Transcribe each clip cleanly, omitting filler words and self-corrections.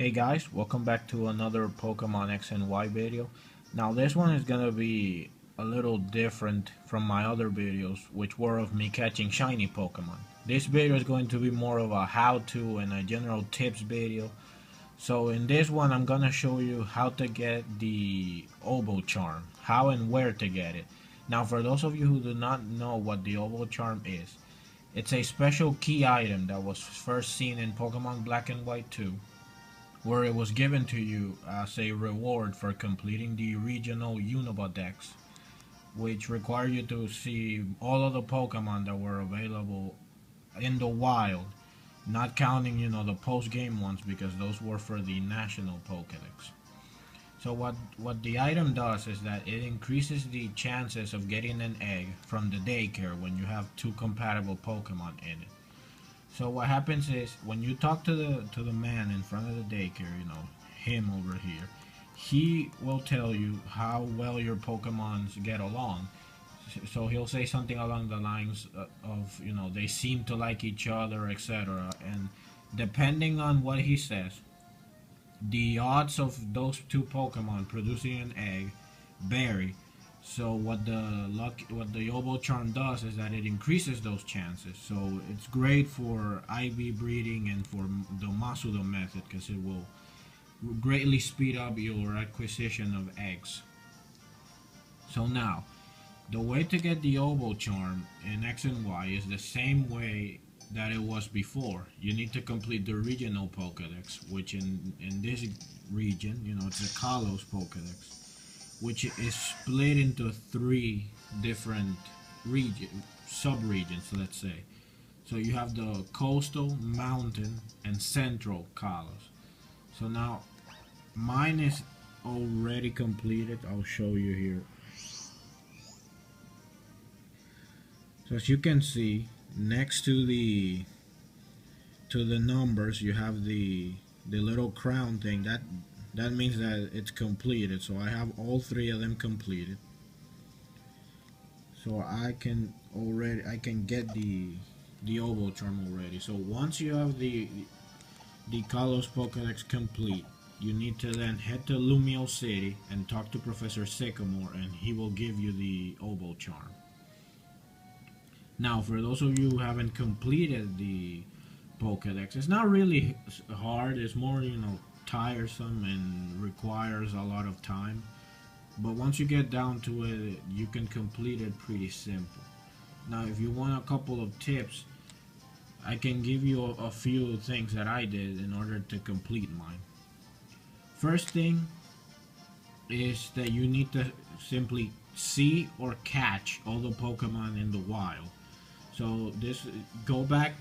Hey guys, welcome back to another Pokemon X and Y video. Now this one is gonna be a little different from my other videos, which were of me catching shiny Pokemon. This video is going to be more of a how-to and a general tips video. So in this one I'm gonna show you how to get the Oboe Charm, how and where to get it. Now for those of you who do not know what the Oboe Charm is, it's a special key item that was first seen in Pokemon Black and White 2, where it was given to you as a reward for completing the regional Unova Dex, which required you to see all of the Pokemon that were available in the wild, not counting, the post-game ones because those were for the national Pokedex. So what the item does is that it increases the chances of getting an egg from the daycare when you have two compatible Pokemon in it. So what happens is when you talk to the man in front of the daycare, him over here, he will tell you how well your Pokemons get along. So he'll say something along the lines of, they seem to like each other, etc. And depending on what he says, the odds of those two Pokemon producing an egg vary. So what the Oboe Charm does is that it increases those chances. So it's great for IV breeding and for the Masuda method because it will greatly speed up your acquisition of eggs. So now, the way to get the Oboe Charm in X and Y is the same way that it was before. You need to complete the regional Pokedex, which in this region, it's a Kalos Pokedex, which is split into three different sub-regions, let's say. So you have the coastal, mountain, and central Kalos. So now, mine is already completed. I'll show you here. So as you can see, next to the numbers, you have the little crown thing. That means that it's completed. So I have all three of them completed. So I can get the Oboe Charm already. So once you have the Kalos Pokedex complete, you need to then head to Lumio City and talk to Professor Sycamore, and he will give you the Oboe Charm. Now, for those of you who haven't completed the Pokedex, it's not really hard. It's more, tiresome and requires a lot of time. But once you get down to it, you can complete it pretty simple. Now, if you want a couple of tips, I can give you a few things that I did in order to complete mine. First thing is that you need to simply see or catch all the Pokemon in the wild. So go back,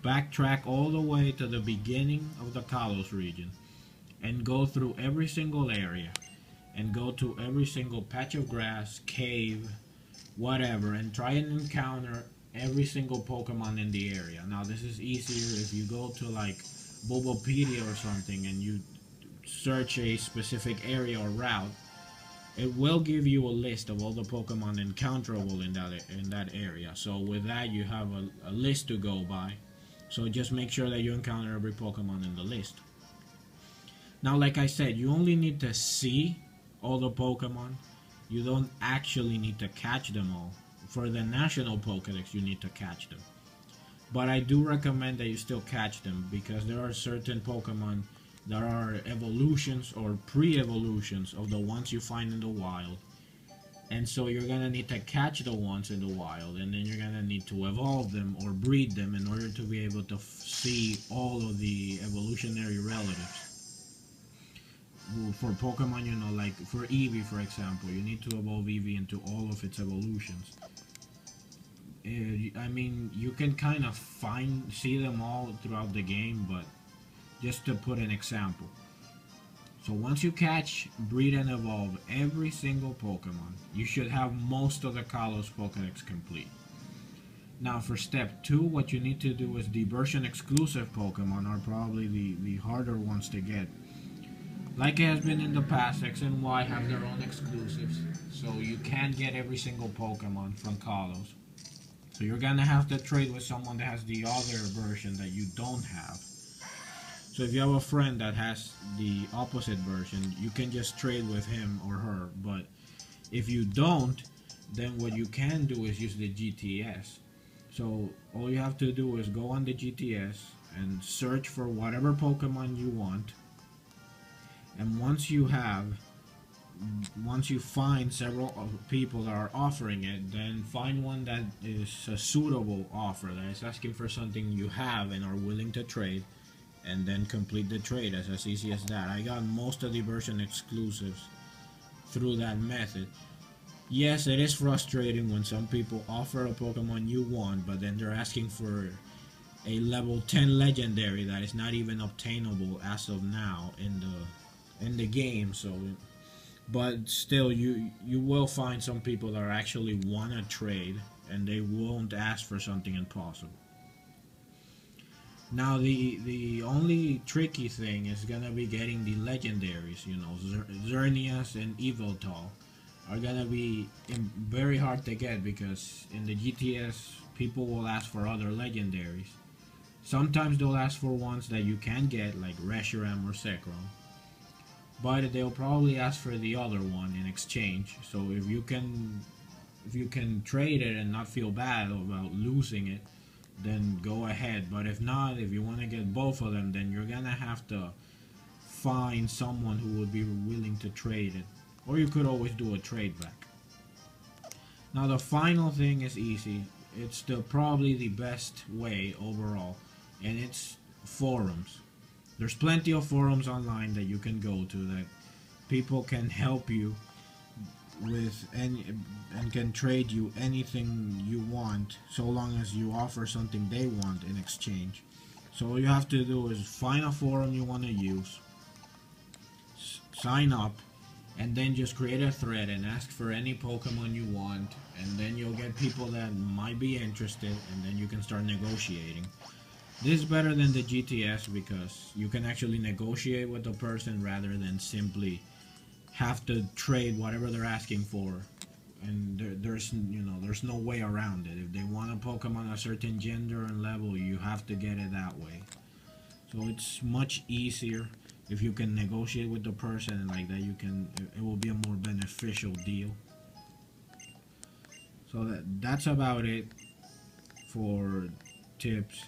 backtrack all the way to the beginning of the Kalos region and go through every single area and go to every single patch of grass, cave, whatever, and try and encounter every single Pokemon in the area. Now this is easier if you go to like Bulbapedia or something and you search a specific area or route. It will give you a list of all the Pokemon encounterable in that area. So with that, you have a list to go by. So just make sure that you encounter every Pokemon in the list. Now, like I said, you only need to see all the Pokemon. You don't actually need to catch them all. For the national Pokedex, you need to catch them. But I do recommend that you still catch them because there are certain Pokemon that are evolutions or pre-evolutions of the ones you find in the wild. And so you're going to need to catch the ones in the wild, and then you're going to need to evolve them or breed them in order to be able to see all of the evolutionary relatives. For Pokemon, like for Eevee, for example, you need to evolve Eevee into all of its evolutions. I mean, you can kind of see them all throughout the game, but just to put an example. So once you catch, breed, and evolve every single Pokemon, you should have most of the Kalos Pokedex complete. Now for step 2, what you need to do is the version exclusive Pokemon are probably the harder ones to get. Like it has been in the past, X and Y have their own exclusives, so you can't get every single Pokemon from Kalos. So you're gonna have to trade with someone that has the other version that you don't have. So if you have a friend that has the opposite version, you can just trade with him or her. But if you don't, then what you can do is use the GTS. So all you have to do is go on the GTS and search for whatever Pokemon you want. And once you find several people that are offering it, then find one that is a suitable offer, that is asking for something you have and are willing to trade, and then complete the trade. As easy as that. I got most of the version exclusives through that method. Yes, it is frustrating when some people offer a Pokemon you want, but then they're asking for a level 10 legendary that is not even obtainable as of now in the game. So but still, you will find some people that actually want to trade, and they won't ask for something impossible. Now the only tricky thing is gonna be getting the legendaries. You know, Xerneas and Eviltal are gonna be very hard to get, because in the GTS people will ask for other legendaries. Sometimes they'll ask for ones that you can get, like Reshiram or Zekrom, but they'll probably ask for the other one in exchange. So if you can trade it and not feel bad about losing it, then go ahead. But if not, if you want to get both of them, then you're gonna have to find someone who would be willing to trade it, or you could always do a trade back. Now the final thing is easy. It's probably the best way overall, and it's forums. There's plenty of forums online that you can go to that people can help you with any and can trade you anything you want, so long as you offer something they want in exchange. So all you have to do is find a forum you want to use, sign up, and then just create a thread and ask for any Pokemon you want, and then you'll get people that might be interested, and then you can start negotiating. This is better than the GTS because you can actually negotiate with the person rather than simply have to trade whatever they're asking for, and there's no way around it. If they want a Pokemon a certain gender and level, you have to get it that way. So it's much easier if you can negotiate with the person, and like that it will be a more beneficial deal. So that's about it for tips.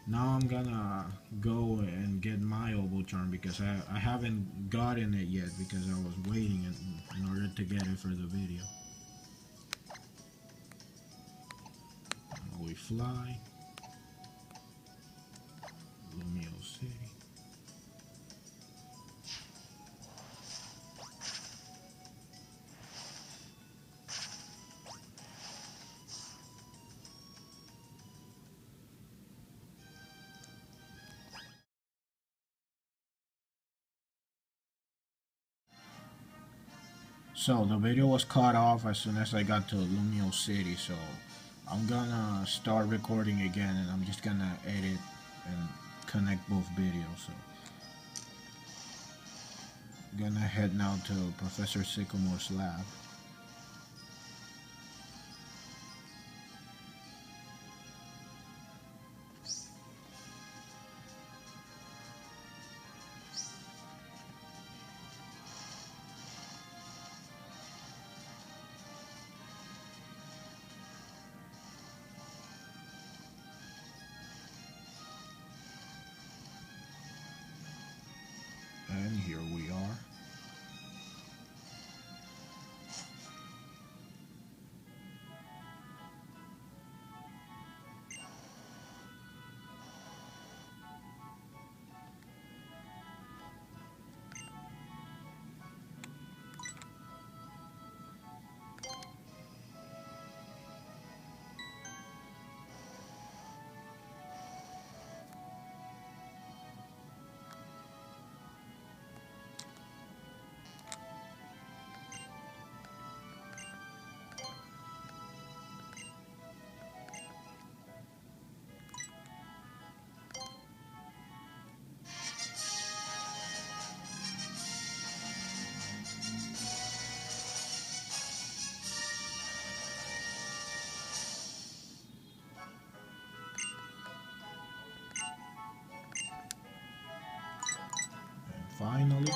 Now I'm gonna go and get my Oval Charm, because I haven't gotten it yet because I was waiting in order to get it for the video. We fly. Lumio City. So the video was cut off as soon as I got to Lumio City, so I'm gonna start recording again, and I'm just gonna edit and connect both videos. So I'm gonna head now to Professor Sycamore's lab. And here we are. finally.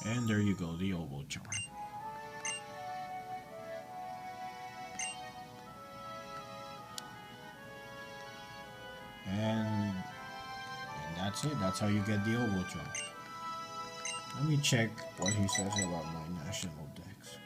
And there you go, the oval charm. And that's it. That's how you get the oval charm. Let me check what he says about my national dex.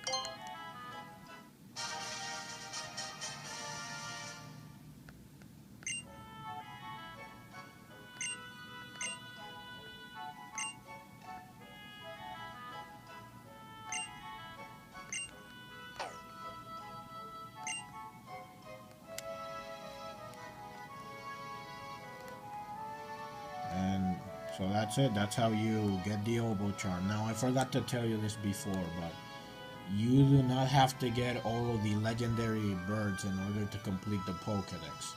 And so that's it. That's how you get the oval charm. Now I forgot to tell you this before, but you do not have to get all of the legendary birds in order to complete the Pokedex.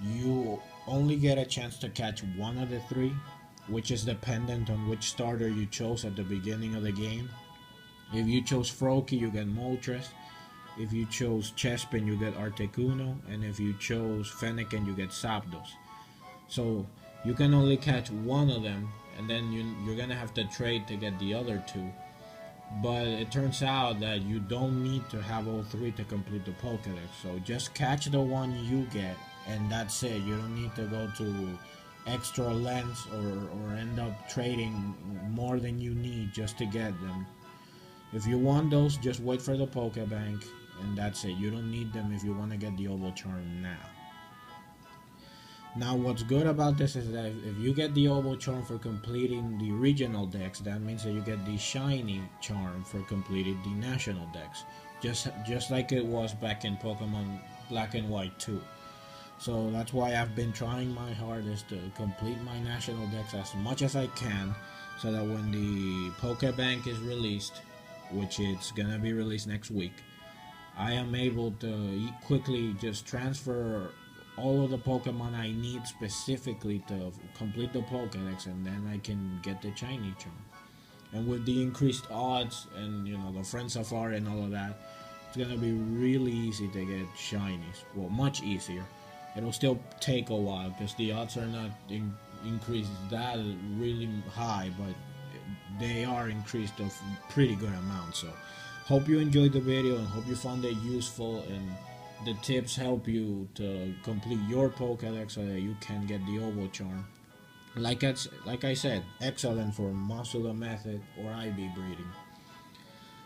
You only get a chance to catch one of the three, which is dependent on which starter you chose at the beginning of the game. If you chose Froakie, you get Moltres. If you chose Chespin, you get Articuno. And if you chose Fennekin, you get Zapdos. So you can only catch one of them, and then you're gonna have to trade to get the other two. But it turns out that you don't need to have all three to complete the Pokedex. So just catch the one you get, and that's it. You don't need to go to extra lengths or end up trading more than you need just to get them. If you want those, just wait for the Pokebank, and that's it. You don't need them if you want to get the oval charm now. Now what's good about this is that if you get the oval charm for completing the regional dex, that means that you get the shiny charm for completing the national dex, just like it was back in Pokemon Black and White 2. So that's why I've been trying my hardest to complete my national dex as much as I can, so that when the Pokebank is released, which it's gonna be released next week, I am able to quickly just transfer all of the Pokemon I need specifically to complete the Pokedex, and then I can get the shiny charm. And with the increased odds and the friend safari and all of that, it's gonna be really easy to get shinies. Well, much easier. It'll still take a while because the odds are not increased that really high, but they are increased a pretty good amount. So hope you enjoyed the video and hope you found it useful, and the tips help you to complete your Pokedex so that you can get the oval charm. Like I said, excellent for muscular method or IV breeding.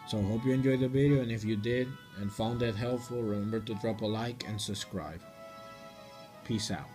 So hope you enjoyed the video, and if you did and found it helpful, remember to drop a like and subscribe. Peace out.